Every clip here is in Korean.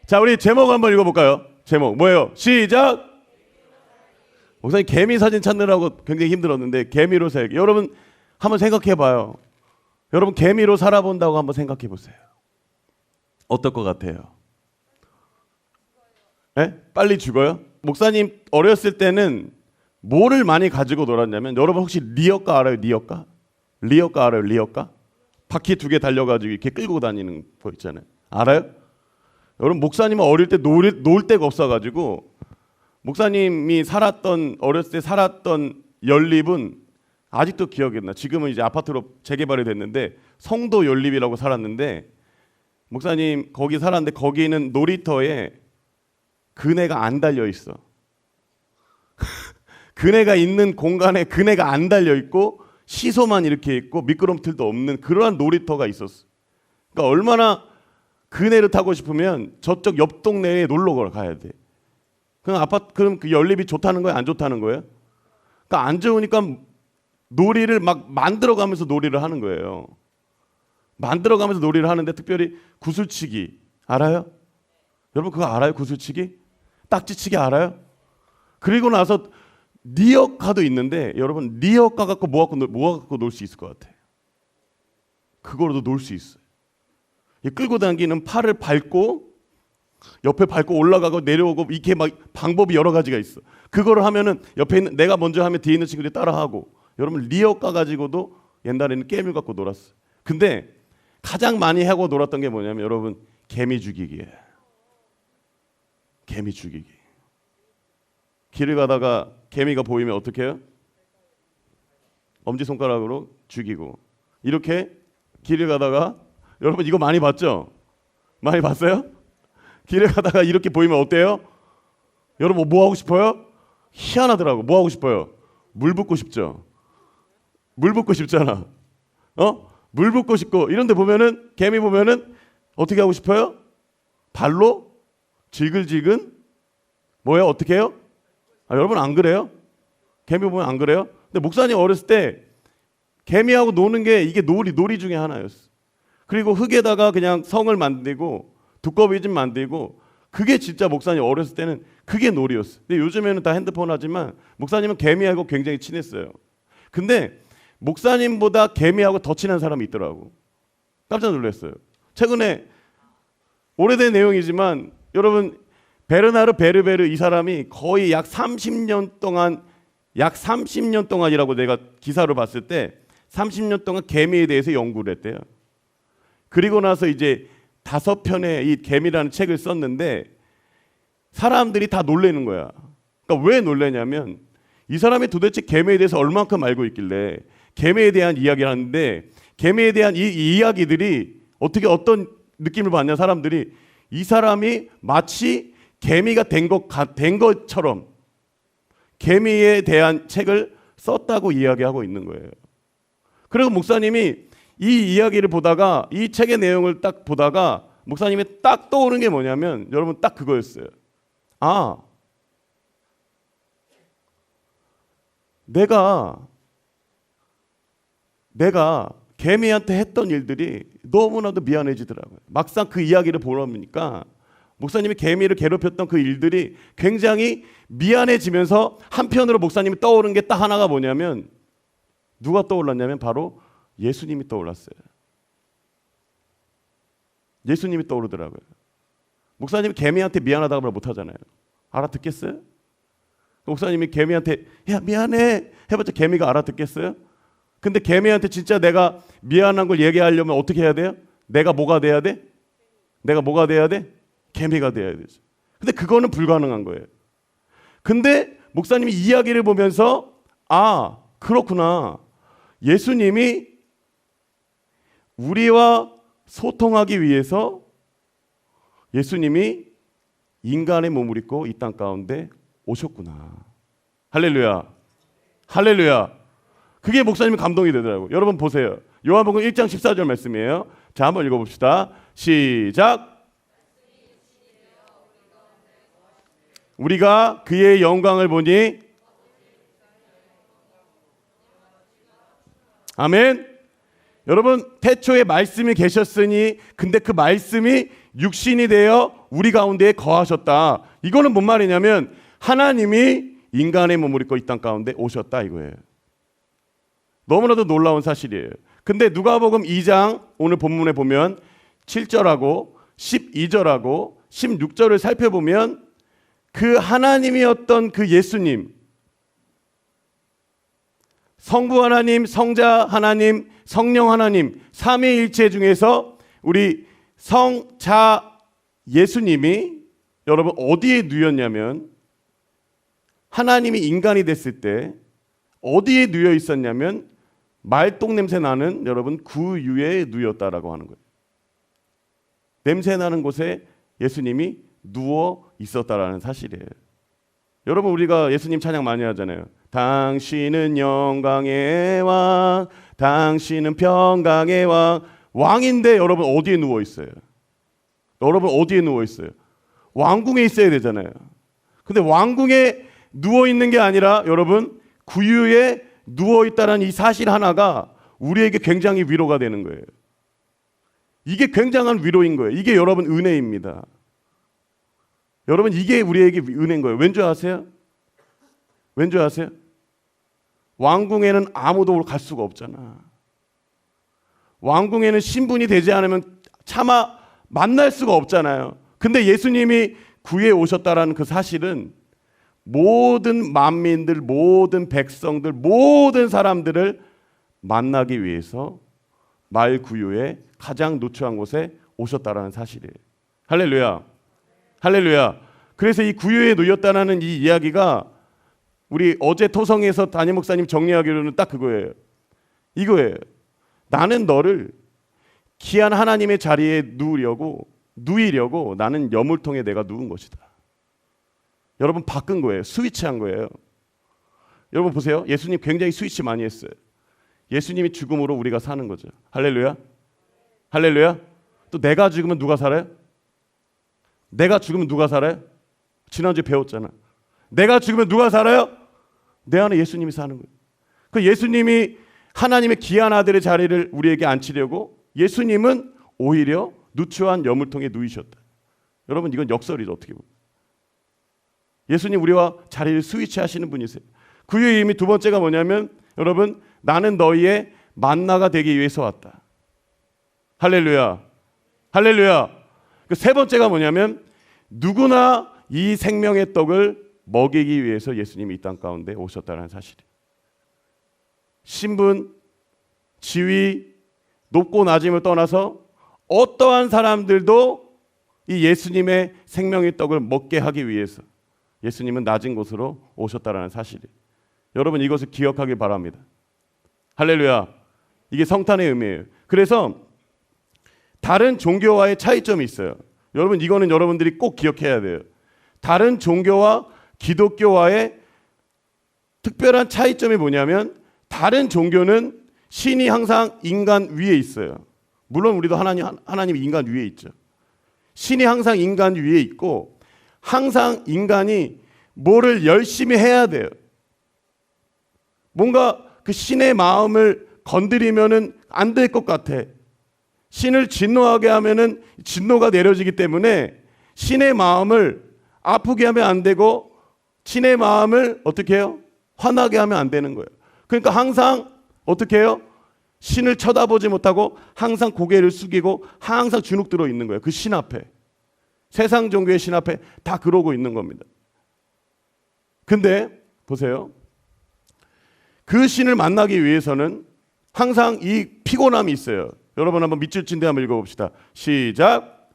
자, 우리 제목 한번 읽어볼까요? 제목 뭐예요? 시작. 목사님 개미 사진 찾느라고 굉장히 힘들었는데 개미로 살기. 여러분 한번 생각해봐요. 여러분 개미로 살아본다고 한번 생각해보세요. 어떨 것 같아요? 네? 빨리 죽어요? 목사님 어렸을 때는 뭐를 많이 가지고 놀았냐면, 여러분 혹시 리어카 알아요? 리어카? 리어카 알아요? 리어카? 바퀴 2개 달려가지고 이렇게 끌고 다니는 거 있잖아요. 알아요? 여러분 목사님은 어릴 때 놀 데가 없어가지고, 목사님이 어렸을 때 살았던 연립은 아직도 기억이 나. 지금은 이제 아파트로 재개발이 됐는데 성도 연립이라고 살았는데, 목사님 거기 살았는데 거기는 놀이터에 그네가 안 달려 있어. 그네가 있는 공간에 그네가 안 달려 있고 시소만 이렇게 있고 미끄럼틀도 없는 그러한 놀이터가 있었어. 그러니까 얼마나 그네를 타고 싶으면 저쪽 옆 동네에 놀러 가야 돼. 그럼 그 연립이 좋다는 거예요? 안 좋다는 거예요? 그러니까 안 좋으니까 놀이를 막 만들어가면서 놀이를 하는 거예요. 만들어가면서 놀이를 하는데, 특별히 구슬치기 알아요? 여러분 그거 알아요? 구슬치기? 딱지치기 알아요? 그리고 나서 리어카도 있는데, 여러분 리어카 갖고 뭐 갖고 놀 수 있을 것 같아요? 그거로도 놀 수 있어요. 끌고 당기는 팔을 밟고 옆에 밟고 올라가고 내려오고, 이렇게 막 방법이 여러 가지가 있어. 그거를 하면은 옆에 있는, 내가 먼저 하면 뒤에 있는 친구들이 따라하고. 여러분 리어카 가지고도 옛날에는 게임을 갖고 놀았어요. 근데 가장 많이 하고 놀았던 게 뭐냐면, 여러분 개미 죽이기예요. 개미 죽이기. 길을 가다가 개미가 보이면 어떻게 해요? 엄지손가락으로 죽이고. 이렇게 길을 가다가, 여러분 이거 많이 봤죠? 많이 봤어요? 길을 가다가 이렇게 보이면 어때요? 여러분 뭐 하고 싶어요? 희한하더라고. 뭐 하고 싶어요? 물 붓고 싶죠? 물 붓고 싶잖아. 물 붓고 싶고, 이런 데 보면은, 개미 보면은 어떻게 하고 싶어요? 발로 질글질글 뭐예요? 어떻게 해요? 여러분 안 그래요? 개미 보면 안 그래요? 근데 목사님 어렸을 때 개미하고 노는 게 이게 놀이 중에 하나였어. 그리고 흙에다가 그냥 성을 만들고 두꺼비 집 만들고, 그게 진짜 목사님 어렸을 때는 그게 놀이였어. 근데 요즘에는 다 핸드폰 하지만 목사님은 개미하고 굉장히 친했어요. 근데 목사님보다 개미하고 더 친한 사람이 있더라고. 깜짝 놀랐어요. 최근에 오래된 내용이지만, 여러분 베르나르 베르베르, 이 사람이 거의 약 30년 동안이라고 내가 기사로 봤을 때 30년 동안 개미에 대해서 연구를 했대요. 그리고 나서 이제 5편의 이 개미라는 책을 썼는데, 사람들이 다 놀라는 거야. 그러니까 왜 놀라냐면, 이 사람이 도대체 개미에 대해서 얼만큼 알고 있길래 개미에 대한 이야기를 하는데, 개미에 대한 이 이야기들이 어떤 느낌을 받냐, 사람들이 이 사람이 마치 개미가 된 것처럼 개미에 대한 책을 썼다고 이야기하고 있는 거예요. 그리고 목사님이 이 이야기를 보다가, 이 책의 내용을 딱 보다가 목사님이 딱 떠오른 게 뭐냐면, 여러분 딱 그거였어요. 내가 개미한테 했던 일들이 너무나도 미안해지더라고요. 막상 그 이야기를 보니까 목사님이 개미를 괴롭혔던 그 일들이 굉장히 미안해지면서, 한편으로 목사님이 떠오른 게 딱 하나가 뭐냐면, 누가 떠올랐냐면 바로 예수님이 떠올랐어요. 예수님이 떠오르더라고요. 목사님이 개미한테 미안하다고 말 못하잖아요. 알아듣겠어요? 목사님이 개미한테 야 미안해 해봤자 개미가 알아듣겠어요? 근데 개미한테 진짜 내가 미안한 걸 얘기하려면 어떻게 해야 돼요? 내가 뭐가 돼야 돼? 개미가 돼야 되죠. 근데 그거는 불가능한 거예요. 근데 목사님이 이야기를 보면서, 그렇구나. 예수님이 우리와 소통하기 위해서 예수님이 인간의 몸을 입고 이 땅 가운데 오셨구나. 할렐루야. 할렐루야. 그게 목사님이 감동이 되더라고요. 여러분 보세요. 요한복음 1장 14절 말씀이에요. 자, 한번 읽어봅시다. 시작. 우리가 그의 영광을 보니, 아멘. 여러분 태초에 말씀이 계셨으니, 근데 그 말씀이 육신이 되어 우리 가운데에 거하셨다. 이거는 뭔 말이냐면 하나님이 인간의 몸을 입고 이 땅 가운데 오셨다 이거예요. 너무나도 놀라운 사실이에요. 근데 누가복음 2장 오늘 본문에 보면 7절하고 12절하고 16절을 살펴보면 그 하나님이었던 그 예수님, 성부 하나님, 성자 하나님, 성령 하나님 삼위일체 중에서 우리 성자 예수님이 여러분 어디에 누였냐면 하나님이 인간이 됐을 때 어디에 누여 있었냐면 말똥 냄새 나는 여러분 구유에 누였다라고 하는 거예요. 냄새 나는 곳에 예수님이 누워 있었다라는 사실이에요. 여러분 우리가 예수님 찬양 많이 하잖아요. 당신은 영광의 왕, 당신은 평강의 왕. 왕인데 여러분 어디에 누워 있어요? 여러분 어디에 누워 있어요? 왕궁에 있어야 되잖아요. 근데 왕궁에 누워 있는 게 아니라 여러분 구유에 누워 있다는 이 사실 하나가 우리에게 굉장히 위로가 되는 거예요. 이게 굉장한 위로인 거예요. 이게 여러분 은혜입니다. 여러분 이게 우리에게 은혜인 거예요. 왠 줄 아세요? 왠 줄 아세요? 왕궁에는 아무도 갈 수가 없잖아. 왕궁에는 신분이 되지 않으면 차마 만날 수가 없잖아요. 근데 예수님이 구에 오셨다라는 그 사실은 모든 만민들, 모든 백성들, 모든 사람들을 만나기 위해서 말 구유에 가장 노출한 곳에 오셨다라는 사실이에요. 할렐루야. 할렐루야. 그래서 이 구유에 놓였다는 이 이야기가 우리 어제 토성에서 담임 목사님 정리하기로는 딱 그거예요. 이거예요. 나는 너를 귀한 하나님의 자리에 누이려고 나는 여물통에 내가 누운 것이다. 여러분 바꾼 거예요. 스위치한 거예요. 여러분 보세요. 예수님 굉장히 스위치 많이 했어요. 예수님이 죽음으로 우리가 사는 거죠. 할렐루야. 할렐루야. 또 내가 죽으면 누가 살아요? 내가 죽으면 누가 살아요? 지난주에 배웠잖아. 내가 죽으면 누가 살아요? 내 안에 예수님이 사는 거예요. 그 예수님이 하나님의 귀한 아들의 자리를 우리에게 앉히려고 예수님은 오히려 누추한 여물통에 누이셨다. 여러분 이건 역설이죠. 어떻게 보면. 예수님 우리와 자리를 스위치하시는 분이세요. 그의 의미 두 번째가 뭐냐면 여러분 나는 너희의 만나가 되기 위해서 왔다. 할렐루야. 할렐루야. 그 세 번째가 뭐냐면 누구나 이 생명의 떡을 먹이기 위해서 예수님이 이 땅 가운데 오셨다는 사실이에요. 신분, 지위, 높고 낮음을 떠나서 어떠한 사람들도 이 예수님의 생명의 떡을 먹게 하기 위해서 예수님은 낮은 곳으로 오셨다는 사실이에요. 여러분 이것을 기억하길 바랍니다. 할렐루야. 이게 성탄의 의미예요. 그래서 다른 종교와의 차이점이 있어요. 여러분 이거는 여러분들이 꼭 기억해야 돼요. 다른 종교와 기독교와의 특별한 차이점이 뭐냐면 다른 종교는 신이 항상 인간 위에 있어요. 물론 우리도 하나님이 인간 위에 있죠. 신이 항상 인간 위에 있고 항상 인간이 뭐를 열심히 해야 돼요. 뭔가 그 신의 마음을 건드리면은 안 될 것 같아. 신을 진노하게 하면은 진노가 내려지기 때문에 신의 마음을 아프게 하면 안 되고 신의 마음을 어떻게 해요? 화나게 하면 안 되는 거예요. 그러니까 항상 어떻게 해요? 신을 쳐다보지 못하고 항상 고개를 숙이고 항상 주눅 들어 있는 거예요. 그 신 앞에. 세상 종교의 신 앞에 다 그러고 있는 겁니다. 근데 보세요. 그 신을 만나기 위해서는 항상 이 피곤함이 있어요. 여러분 한번 밑줄 친 데 한번 읽어봅시다. 시작.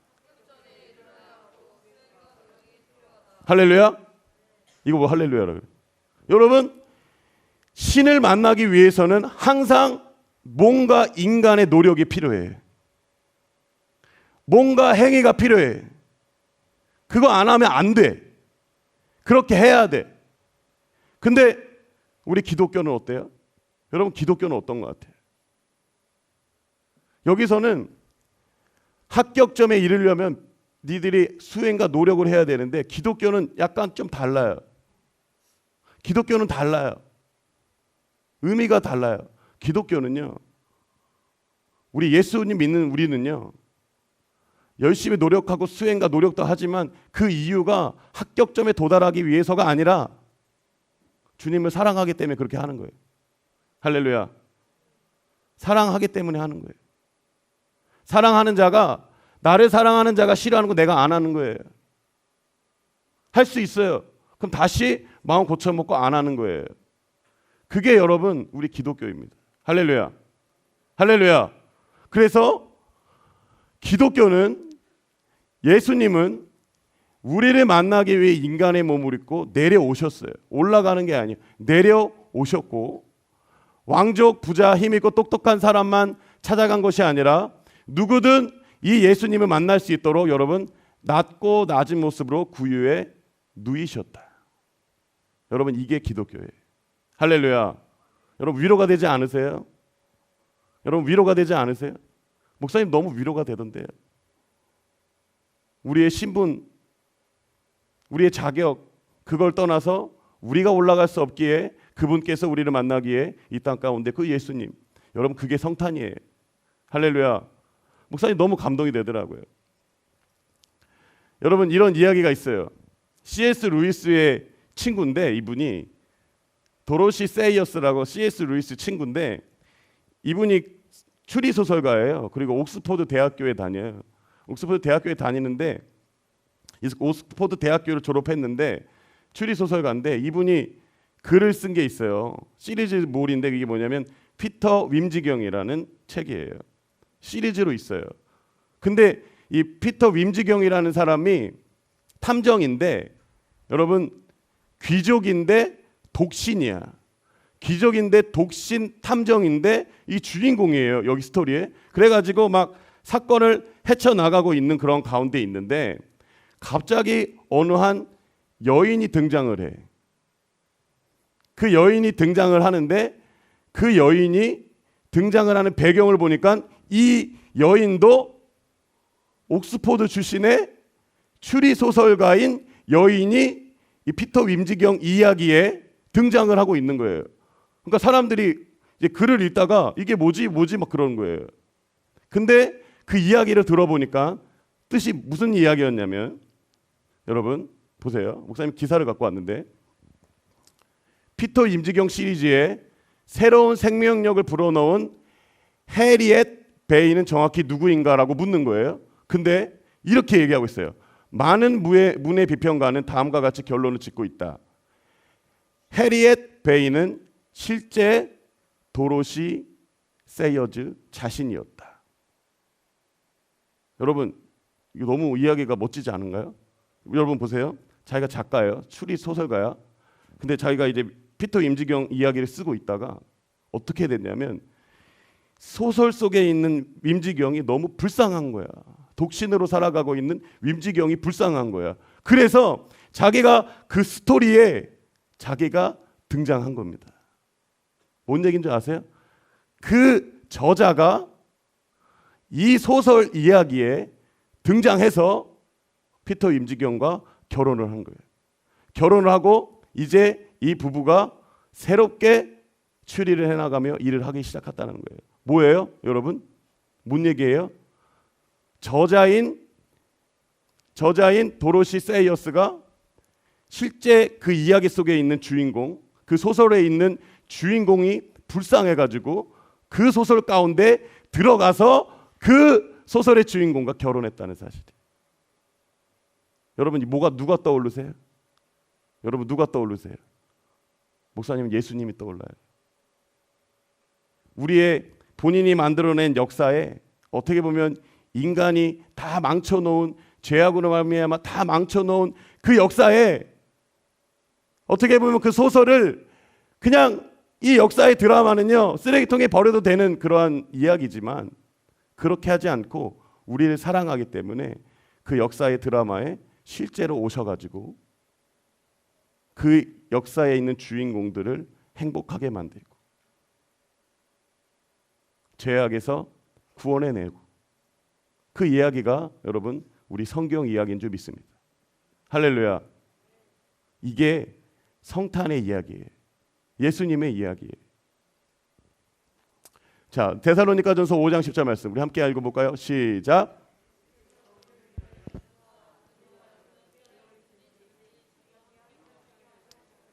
할렐루야. 이거 뭐 할렐루야라 그래. 여러분 신을 만나기 위해서는 항상 뭔가 인간의 노력이 필요해. 뭔가 행위가 필요해. 그거 안 하면 안 돼. 그렇게 해야 돼. 근데 우리 기독교는 어때요? 여러분 기독교는 어떤 것 같아요? 여기서는 합격점에 이르려면 니들이 수행과 노력을 해야 되는데 기독교는 약간 좀 달라요. 기독교는 달라요. 의미가 달라요. 기독교는요. 우리 예수님 믿는 우리는요. 열심히 노력하고 수행과 노력도 하지만 그 이유가 합격점에 도달하기 위해서가 아니라 주님을 사랑하기 때문에 그렇게 하는 거예요. 할렐루야. 사랑하기 때문에 하는 거예요. 사랑하는 자가, 나를 사랑하는 자가 싫어하는 거 내가 안 하는 거예요. 할 수 있어요. 그럼 다시 마음 고쳐먹고 안 하는 거예요. 그게 여러분 우리 기독교입니다. 할렐루야. 할렐루야. 그래서 기독교는, 예수님은 우리를 만나기 위해 인간의 몸을 입고 내려오셨어요. 올라가는 게 아니에요. 내려오셨고, 왕족, 부자, 힘있고 똑똑한 사람만 찾아간 것이 아니라 누구든 이 예수님을 만날 수 있도록 여러분 낮고 낮은 모습으로 구유에 누이셨다. 여러분 이게 기독교예요. 할렐루야. 여러분 위로가 되지 않으세요? 여러분 위로가 되지 않으세요? 목사님 너무 위로가 되던데요. 우리의 신분, 우리의 자격, 그걸 떠나서 우리가 올라갈 수 없기에 그분께서 우리를 만나기에 이 땅 가운데 그 예수님, 여러분 그게 성탄이에요. 할렐루야. 목사님 너무 감동이 되더라고요. 여러분 이런 이야기가 있어요. C.S. 루이스의 친구인데, 이분이 도로시 세이어스라고 C.S. 루이스 친구인데, 이분이 추리 소설가예요. 그리고 옥스퍼드 대학교에 다녀요. 옥스퍼드 대학교에 다니는데, 옥스퍼드 대학교를 졸업했는데 추리 소설가인데, 이분이 글을 쓴 게 있어요. 시리즈물인데 이게 뭐냐면 피터 윈지경이라는 책이에요. 시리즈로 있어요. 근데 이 피터 윈지경이라는 사람이 탐정인데, 여러분 귀족인데 독신이야. 귀족인데 독신 탐정인데 이 주인공이에요, 여기 스토리에. 그래가지고 막 사건을 헤쳐나가고 있는 그런 가운데 있는데, 갑자기 어느 한 여인이 등장을 해. 그 여인이 등장을 하는데, 그 여인이 등장을 하는 배경을 보니까 이 여인도 옥스포드 출신의 추리소설가인 여인이 이 피터 윈지경 이야기에 등장을 하고 있는 거예요. 그러니까 사람들이 이제 글을 읽다가 이게 뭐지 막 그러는 거예요. 근데 그 이야기를 들어보니까 뜻이 무슨 이야기였냐면, 여러분 보세요. 목사님 기사를 갖고 왔는데, 피터 윈지경 시리즈에 새로운 생명력을 불어넣은 해리엣 베이는 정확히 누구인가라고 묻는 거예요. 근데 이렇게 얘기하고 있어요. 많은 문예 비평가는 다음과 같이 결론을 짓고 있다. 해리엣 베이는 실제 도로시 세이어즈 자신이었다. 여러분 이거 너무 이야기가 멋지지 않은가요? 여러분 보세요. 자기가 작가예요. 추리 소설가야. 근데 자기가 이제 피터 윈지경 이야기를 쓰고 있다가 어떻게 됐냐면, 소설 속에 있는 윈지경이 너무 불쌍한 거야. 독신으로 살아가고 있는 윈지경이 불쌍한 거야. 그래서 자기가 그 스토리에 자기가 등장한 겁니다. 뭔 얘기인 줄 아세요? 그 저자가 이 소설 이야기에 등장해서 피터 윈지경과 결혼을 한 거예요. 결혼을 하고 이제 이 부부가 새롭게 추리를 해나가며 일을 하기 시작했다는 거예요. 뭐예요, 여러분? 뭔 얘기예요? 저자인 도로시 세이어스가 실제 그 이야기 속에 있는 주인공, 그 소설에 있는 주인공이 불쌍해가지고 그 소설 가운데 들어가서 그 소설의 주인공과 결혼했다는 사실이에요. 여러분 누가 떠오르세요? 여러분 누가 떠오르세요? 목사님은 예수님이 떠올라요. 우리의 본인이 만들어낸 역사에 어떻게 보면 인간이 다 망쳐놓은, 죄악으로 말미암아 다 망쳐놓은 그 역사에 어떻게 보면 그 소설을 그냥, 이 역사의 드라마는요 쓰레기통에 버려도 되는 그러한 이야기지만, 그렇게 하지 않고 우리를 사랑하기 때문에 그 역사의 드라마에 실제로 오셔가지고 그 역사에 있는 주인공들을 행복하게 만들고 죄악에서 구원해내고, 그 이야기가 여러분 우리 성경 이야기인 줄 믿습니다. 할렐루야. 이게 성탄의 이야기예요. 예수님의 이야기예요. 자, 데살로니가전서 5장 10절 말씀 우리 함께 읽어볼까요? 시작.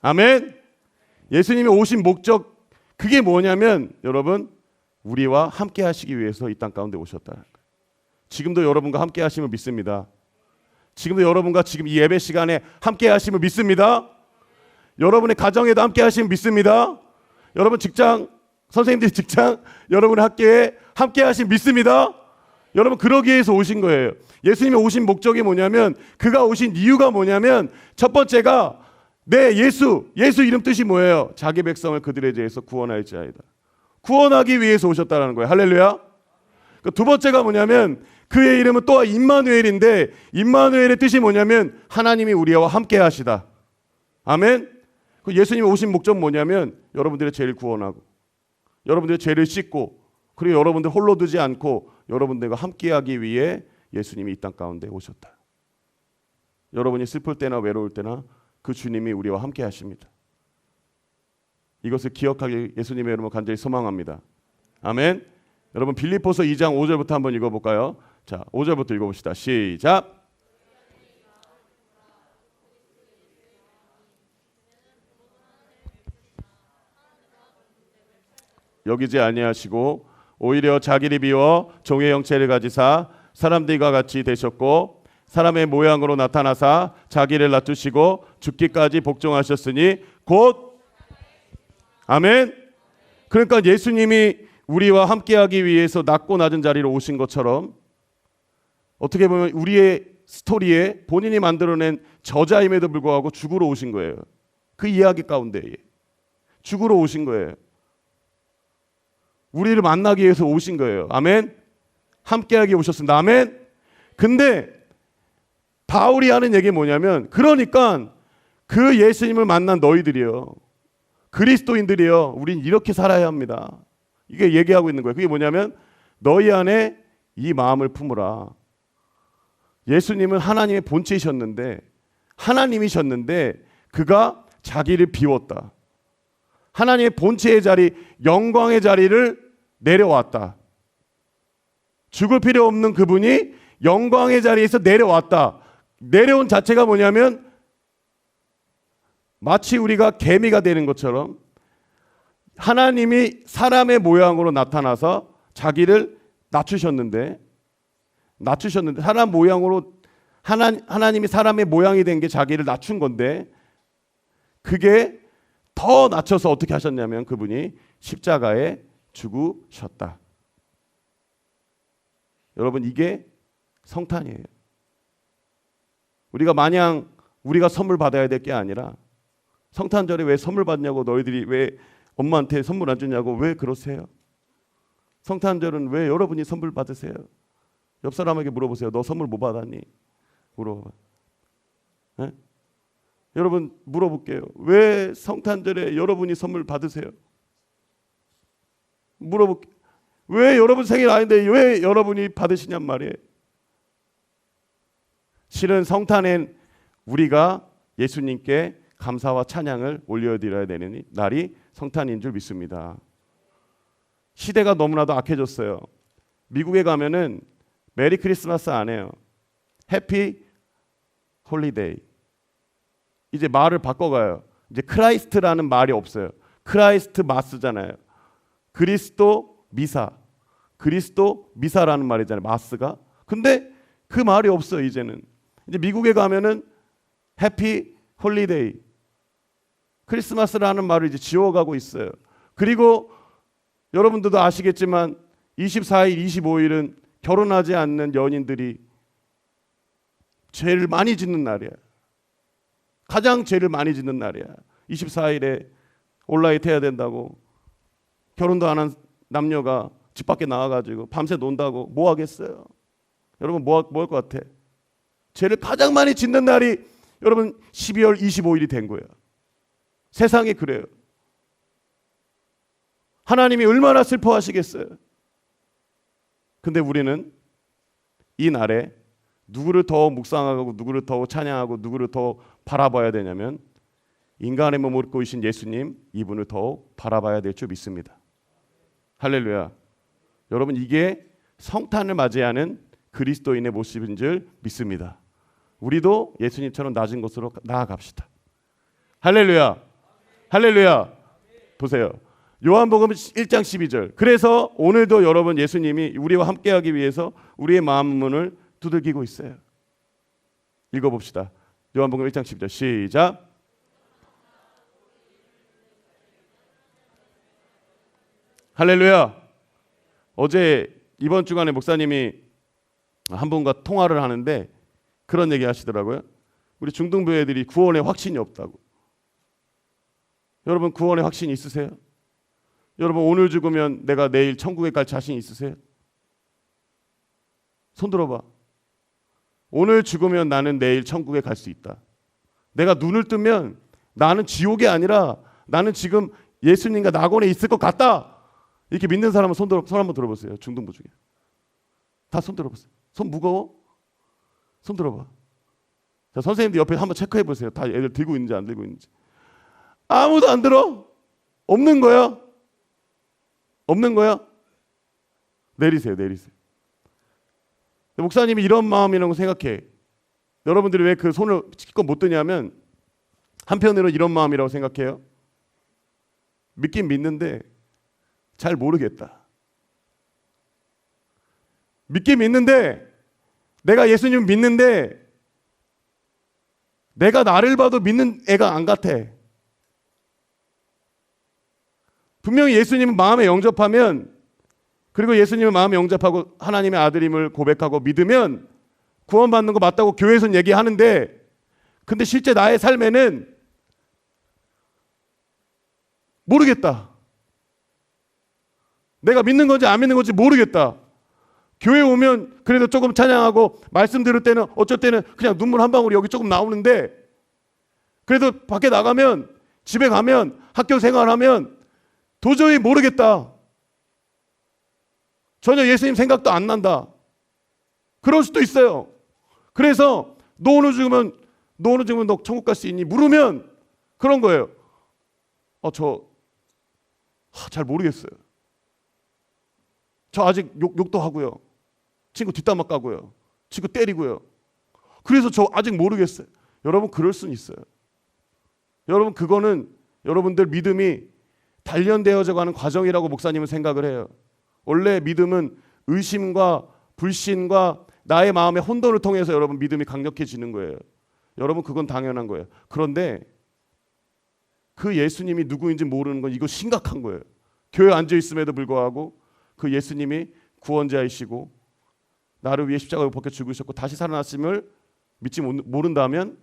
아멘. 예수님이 오신 목적, 그게 뭐냐면 여러분, 우리와 함께 하시기 위해서 이 땅 가운데 오셨다. 지금도 여러분과 함께 하심을 믿습니다. 지금도 여러분과 지금 이 예배 시간에 함께 하심을 믿습니다. 여러분의 가정에도 함께 하심을 믿습니다. 여러분 직장, 선생님들의 직장, 여러분의 학교에 함께 하심을 믿습니다. 여러분 그러기 위해서 오신 거예요. 예수님이 오신 목적이 뭐냐면, 그가 오신 이유가 뭐냐면, 첫 번째가 예수 이름 뜻이 뭐예요? 자기 백성을 그들에 대해서 구원할지아이다. 구원하기 위해서 오셨다는 거예요. 할렐루야. 두 번째가 뭐냐면, 그의 이름은 또 임마누엘인데, 임마누엘의 뜻이 뭐냐면 하나님이 우리와 함께 하시다. 아멘. 예수님이 오신 목적은 뭐냐면, 여러분들의 죄를 구원하고, 여러분들의 죄를 씻고, 그리고 여러분들 홀로 두지 않고 여러분들과 함께하기 위해 예수님이 이 땅 가운데 오셨다. 여러분이 슬플 때나 외로울 때나 그 주님이 우리와 함께 하십니다. 이것을 기억하길 예수님의 이름으로 간절히 소망합니다. 아멘. 여러분 빌립보서 2장 5절부터 한번 읽어볼까요? 자, 5절부터 읽어봅시다. 시작. 여기지 아니하시고 오히려 자기를 비워 종의 형체를 가지사 사람들과 같이 되셨고, 사람의 모양으로 나타나사 자기를 낮추시고 죽기까지 복종하셨으니 곧. 아멘. 그러니까 예수님이 우리와 함께하기 위해서 낮고 낮은 자리로 오신 것처럼, 어떻게 보면 우리의 스토리에 본인이 만들어낸 저자임에도 불구하고 죽으러 오신 거예요. 그 이야기 가운데 죽으러 오신 거예요. 우리를 만나기 위해서 오신 거예요. 아멘. 함께하기 오셨습니다. 아멘. 근데 바울이 하는 얘기 뭐냐면, 그러니까 그 예수님을 만난 너희들이요, 그리스도인들이요, 우린 이렇게 살아야 합니다. 이게 얘기하고 있는 거예요. 그게 뭐냐면, 너희 안에 이 마음을 품으라. 예수님은 하나님의 본체이셨는데, 하나님이셨는데 그가 자기를 비웠다. 하나님의 본체의 자리, 영광의 자리를 내려왔다. 죽을 필요 없는 그분이 영광의 자리에서 내려왔다. 내려온 자체가 뭐냐면, 마치 우리가 개미가 되는 것처럼 하나님이 사람의 모양으로 나타나서 자기를 낮추셨는데 사람 모양으로 하나님이 사람의 모양이 된 게 자기를 낮춘 건데, 그게 더 낮춰서 어떻게 하셨냐면, 그분이 십자가에 죽으셨다. 여러분 이게 성탄이에요. 우리가 선물 받아야 될 게 아니라, 성탄절에 왜 선물 받냐고, 너희들이 왜 엄마한테 선물 안 주냐고 왜 그러세요? 성탄절은 왜 여러분이 선물 받으세요? 옆 사람에게 물어보세요. 너 선물 뭐 받았니? 물어봐. 네? 여러분 물어볼게요. 왜 성탄절에 여러분이 선물 받으세요? 물어볼게요. 왜 여러분 생일 아닌데 왜 여러분이 받으시냔 말이에요. 실은 성탄엔 우리가 예수님께 감사와 찬양을 올려드려야 되는 날이 성탄인 줄 믿습니다. 시대가 너무나도 악해졌어요. 미국에 가면은 메리 크리스마스 안 해요. 해피 홀리데이. 이제 말을 바꿔가요. 이제 크라이스트라는 말이 없어요. 크라이스트 마스잖아요. 그리스도 미사라는 말이잖아요. 마스가. 근데 그 말이 없어요. 이제는. 이제 미국에 가면은 해피 홀리데이, 크리스마스라는 말을 이제 지워가고 있어요. 그리고 여러분들도 아시겠지만 24일, 25일은 결혼하지 않는 연인들이 죄를 많이 짓는 날이야. 가장 죄를 많이 짓는 날이야. 24일에 온라이트 해야 된다고, 결혼도 안 한 남녀가 집 밖에 나와가지고 밤새 논다고 뭐 하겠어요? 여러분 뭐 할 것 같아? 죄를 가장 많이 짓는 날이 여러분 12월 25일이 된 거예요. 세상이 그래요. 하나님이 얼마나 슬퍼하시겠어요? 근데 우리는 이 날에 누구를 더 묵상하고 누구를 더 찬양하고 누구를 더 바라봐야 되냐면, 인간의 몸을 입고 계신 예수님, 이분을 더 바라봐야 될 줄 믿습니다. 할렐루야. 여러분 이게 성탄을 맞이하는 그리스도인의 모습인 줄 믿습니다. 우리도 예수님처럼 낮은 곳으로 나아갑시다. 할렐루야. 할렐루야. 보세요. 요한복음 1장 12절. 그래서 오늘도 여러분 예수님이 우리와 함께하기 위해서 우리의 마음 문을 두들기고 있어요. 읽어봅시다. 요한복음 1장 12절 시작. 할렐루야. 어제 이번 주간에 목사님이 한 분과 통화를 하는데 그런 얘기 하시더라고요. 우리 중등부 애들이 구원에 확신이 없다고. 여러분 구원에 확신 있으세요? 여러분 오늘 죽으면 내가 내일 천국에 갈 자신 있으세요? 손 들어봐. 오늘 죽으면 나는 내일 천국에 갈 수 있다. 내가 눈을 뜨면 나는 지옥이 아니라 나는 지금 예수님과 낙원에 있을 것 같다. 이렇게 믿는 사람은 손 한번 들어보세요. 중등부 중에. 다 손 들어보세요. 손 무거워? 손 들어봐. 자, 선생님들 옆에 한번 체크해 보세요. 다 애들 들고 있는지 안 들고 있는지. 아무도 안 들어? 없는 거야? 없는 거야? 내리세요. 목사님이 이런 마음이라고 생각해. 여러분들이 왜 그 손을 기껏 못 드냐면 한편으로 이런 마음이라고 생각해요. 믿긴 믿는데 잘 모르겠다. 믿긴 믿는데 내가 예수님 믿는데 내가 나를 봐도 믿는 애가 안 같아. 분명히 예수님은 마음에 영접하면 그리고 예수님을 마음에 영접하고 하나님의 아들임을 고백하고 믿으면 구원받는 거 맞다고 교회에서는 얘기하는데 근데 실제 나의 삶에는 모르겠다. 내가 믿는 건지 안 믿는 건지 모르겠다. 교회 오면 그래도 조금 찬양하고 말씀 들을 때는 어쩔 때는 그냥 눈물 한 방울이 여기 조금 나오는데 그래도 밖에 나가면 집에 가면 학교 생활하면 도저히 모르겠다. 전혀 예수님 생각도 안 난다. 그럴 수도 있어요. 그래서 너 오늘 죽으면 너 천국 갈 수 있니? 물으면 그런 거예요. 잘 모르겠어요. 저 아직 욕도 하고요. 친구 뒷담화 까고요. 친구 때리고요. 그래서 저 아직 모르겠어요. 여러분 그럴 수는 있어요. 여러분 그거는 여러분들 믿음이 단련되어져 가는 과정이라고 목사님은 생각을 해요. 원래 믿음은 의심과 불신과 나의 마음의 혼돈을 통해서 여러분 믿음이 강력해지는 거예요. 여러분 그건 당연한 거예요. 그런데 그 예수님이 누구인지 모르는 건 이거 심각한 거예요. 교회에 앉아 있음에도 불구하고 그 예수님이 구원자이시고 나를 위해 십자가에 벗겨 죽으셨고 다시 살아났음을 믿지 모른다면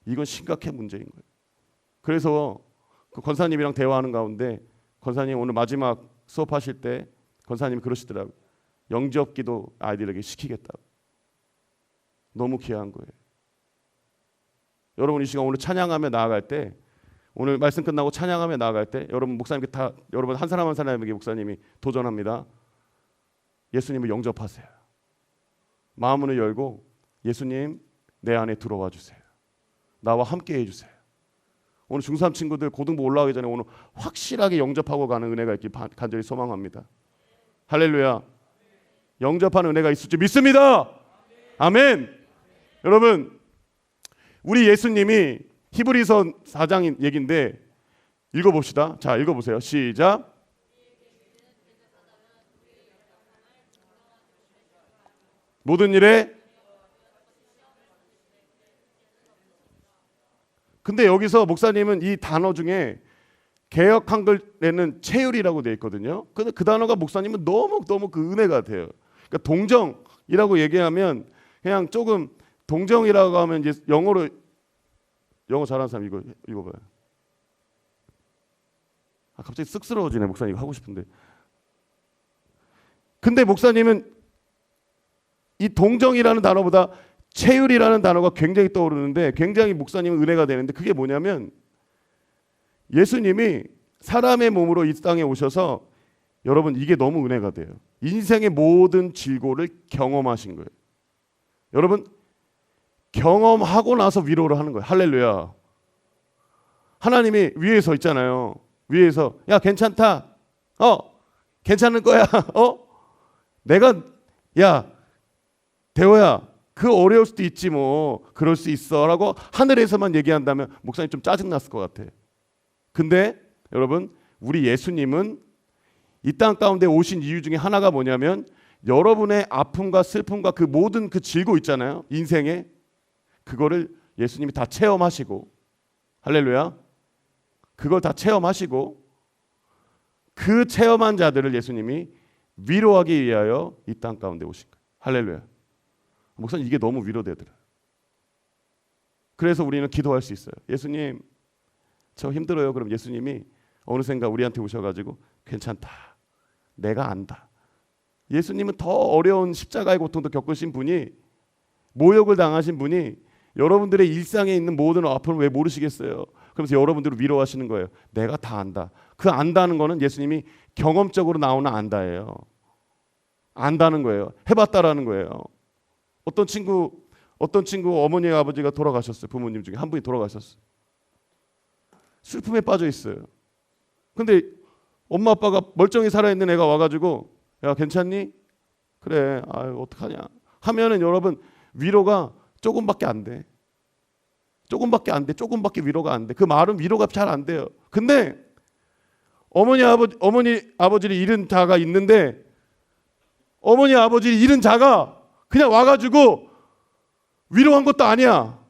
이건 심각한 문제인 거예요. 그래서 그 권사님이랑 대화하는 가운데 권사님 오늘 마지막 수업하실 때 권사님이 그러시더라고요. 영접기도 아이들에게 시키겠다고. 너무 귀한 거예요. 여러분 이 시간 오늘 찬양하며 나아갈 때 오늘 말씀 끝나고 찬양하며 나아갈 때 여러분 목사님께 다 여러분 한 사람 한 사람에게 목사님이 도전합니다. 예수님을 영접하세요. 마음문을 열고 예수님 내 안에 들어와 주세요. 나와 함께 해주세요. 오늘 중3 친구들 고등부 올라가기 전에 오늘 확실하게 영접하고 가는 은혜가 있길 간절히 소망합니다. 할렐루야. 영접하는 은혜가 있을 줄 믿습니다. 아멘. 여러분 우리 예수님이 히브리서 4장 얘기인데 읽어봅시다. 자 읽어보세요. 시작. 모든 일에 근데 여기서 목사님은 이 단어 중에 개역 한글에는 체율이라고 되어 있거든요. 근데 그 단어가 목사님은 너무 그 은혜가 돼요. 그러니까 동정이라고 얘기하면 그냥 조금 동정이라고 하면 이제 영어 잘하는 사람 이거 읽어봐요. 갑자기 쑥스러워지네. 목사님 이거 하고 싶은데. 근데 목사님은 이 동정이라는 단어보다 체율이라는 단어가 굉장히 떠오르는데 굉장히 목사님은 은혜가 되는데 그게 뭐냐면 예수님이 사람의 몸으로 이 땅에 오셔서 여러분 이게 너무 은혜가 돼요. 인생의 모든 질고를 경험하신 거예요. 여러분 경험하고 나서 위로를 하는 거예요. 할렐루야. 하나님이 위에서 있잖아요. 위에서 야 괜찮다. 괜찮을 거야. 내가 야 대호야 그 어려울 수도 있지 뭐 그럴 수 있어 라고 하늘에서만 얘기한다면 목사님 좀 짜증났을 것 같아. 근데 여러분, 우리 예수님은 이 땅 가운데 오신 이유 중에 하나가 뭐냐면 여러분의 아픔과 슬픔과 그 모든 그 질고 있잖아요. 인생에 그거를 예수님이 다 체험하시고, 할렐루야, 그걸 다 체험하시고 그 체험한 자들을 예수님이 위로하기 위하여 이 땅 가운데 오신 거예요. 할렐루야. 목사님, 이게 너무 위로되더라. 그래서 우리는 기도할 수 있어요. 예수님, 저 힘들어요. 그럼 예수님이 어느샌가 우리한테 오셔가지고 괜찮다, 내가 안다. 예수님은 더 어려운 십자가의 고통도 겪으신 분이, 모욕을 당하신 분이 여러분들의 일상에 있는 모든 아픔을 왜 모르시겠어요? 그러면서 여러분들을 위로하시는 거예요. 내가 다 안다. 그 안다는 거는 예수님이 경험적으로 나오는 안다예요. 안다는 거예요. 해봤다라는 거예요. 어떤 친구 어머니 아버지가 돌아가셨어요. 부모님 중에 한 분이 돌아가셨어요. 슬픔에 빠져 있어요. 근데 엄마 아빠가 멀쩡히 살아있는 애가 와가지고 야, 괜찮니? 그래, 아유, 어떡하냐 하면은 여러분, 위로가 조금밖에 안 돼. 조금밖에 안 돼. 조금밖에 위로가 안 돼. 그 말은 위로가 잘 안 돼요. 근데 어머니 아버지를 잃은 자가 있는데, 어머니 아버지를 잃은 자가 그냥 와가지고 위로한 것도 아니야.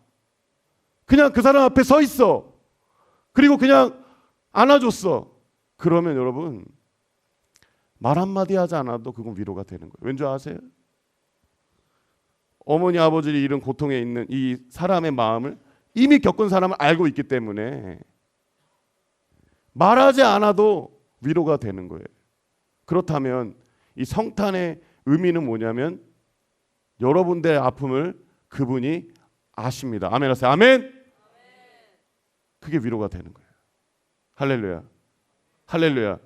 그냥 그 사람 앞에 서 있어. 그리고 그냥 안아줬어. 그러면 여러분, 말 한마디 하지 않아도 그건 위로가 되는 거예요. 왠지 아세요? 어머니 아버지를 잃은 고통에 있는 이 사람의 마음을 이미 겪은 사람을 알고 있기 때문에 말하지 않아도 위로가 되는 거예요. 그렇다면 이 성탄의 의미는 뭐냐면 여러분들의 아픔을 그분이 아십니다. 아멘 하세요. 아멘. 그게 위로가 되는 거예요. 할렐루야. 할렐루야.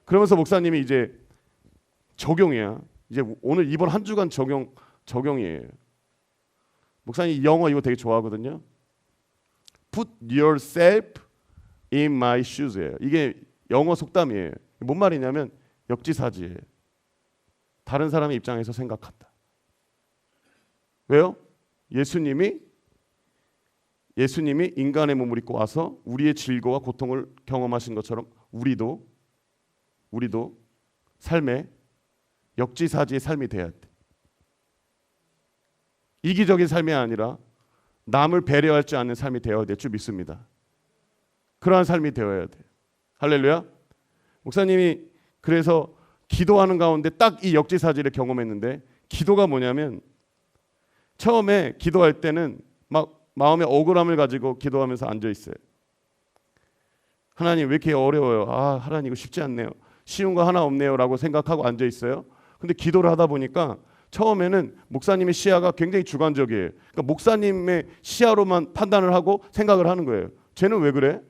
그러면서 목사님이 이제 적용이야. 이제 오늘 이번 한 주간 적용이에요. 목사님 영어 이거 되게 좋아하거든요. Put yourself in my shoes예요. 이게 영어 속담이에요. 뭔 말이냐면 역지사지예요. 다른 사람의 입장에서 생각한다. 왜요? 예수님이 인간의 몸을 입고 와서 우리의 질고와 고통을 경험하신 것처럼 우리도 삶에 역지사지의 삶이 돼야 돼. 이기적인 삶이 아니라 남을 배려할 줄 아는 삶이 되어야 될 줄 믿습니다. 그러한 삶이 되어야 돼. 할렐루야. 목사님이 그래서 기도하는 가운데 딱 이 역지사지를 경험했는데, 기도가 뭐냐면 처음에 기도할 때는 막 마음에 억울함을 가지고 기도하면서 앉아 있어요. 하나님 왜 이렇게 어려워요? 아, 하나님 이거 쉽지 않네요. 쉬운 거 하나 없네요 라고 생각하고 앉아 있어요. 근데 기도를 하다 보니까 처음에는 목사님의 시야가 굉장히 주관적이에요. 그러니까 목사님의 시야로만 판단을 하고 생각을 하는 거예요. 쟤는 왜 그래?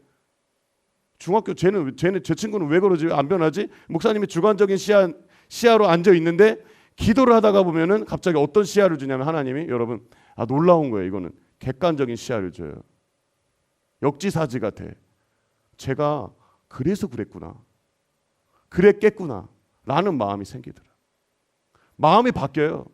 쟤는 제 친구는 왜 그러지? 안 변하지? 목사님이 주관적인 시야로 앉아 있는데, 기도를 하다가 보면은 갑자기 어떤 시야를 주냐면 하나님이, 여러분, 놀라운 거예요. 이거는 객관적인 시야를 줘요. 역지사지가 돼. 제가 그래서 그랬구나, 그랬겠구나 라는 마음이 생기더라. 마음이 바뀌어요.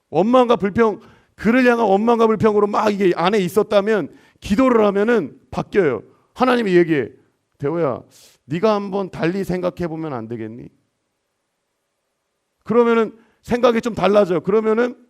원망과 불평, 그를 향한 원망과 불평으로 막 이게 안에 있었다면 기도를 하면은 바뀌어요. 하나님이 얘기해. 대호야, 네가 한번 달리 생각해 보면 안 되겠니? 그러면은 생각이 좀 달라져. 그러면은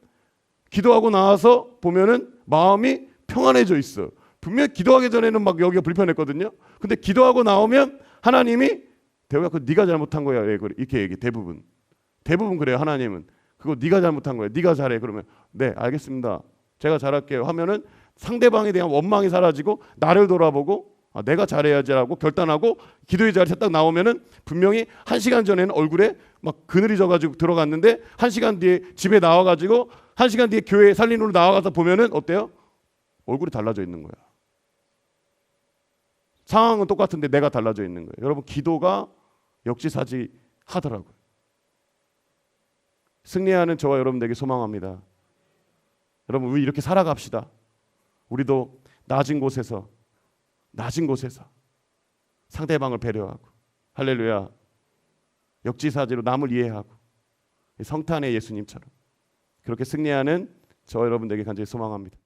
기도하고 나와서 보면은 마음이 평안해져 있어. 분명히 기도하기 전에는 막 여기가 불편했거든요. 근데 기도하고 나오면 하나님이, 대호야, 그거 네가 잘못한 거야. 이렇게 얘기해. 대부분 그래요. 하나님은 그거 네가 잘못한 거야. 네가 잘해. 그러면 네, 알겠습니다, 제가 잘할게요 하면은 상대방에 대한 원망이 사라지고 나를 돌아보고 내가 잘해야지라고 결단하고 기도의 자리에서 딱 나오면은 분명히 1시간 전에는 얼굴에 막 그늘이 져가지고 들어갔는데 1시간 뒤에 집에 나와가지고 1시간 뒤에 교회 살림으로 나와가서 보면은 어때요? 얼굴이 달라져 있는 거야. 상황은 똑같은데 내가 달라져 있는 거예요. 여러분, 기도가 역지사지 하더라고요. 승리하는 저와 여러분에게 소망합니다. 여러분, 우리 이렇게 살아갑시다. 우리도 낮은 곳에서 상대방을 배려하고, 할렐루야, 역지사지로 남을 이해하고, 성탄의 예수님처럼 그렇게 승리하는 저와 여러분에게 간절히 소망합니다.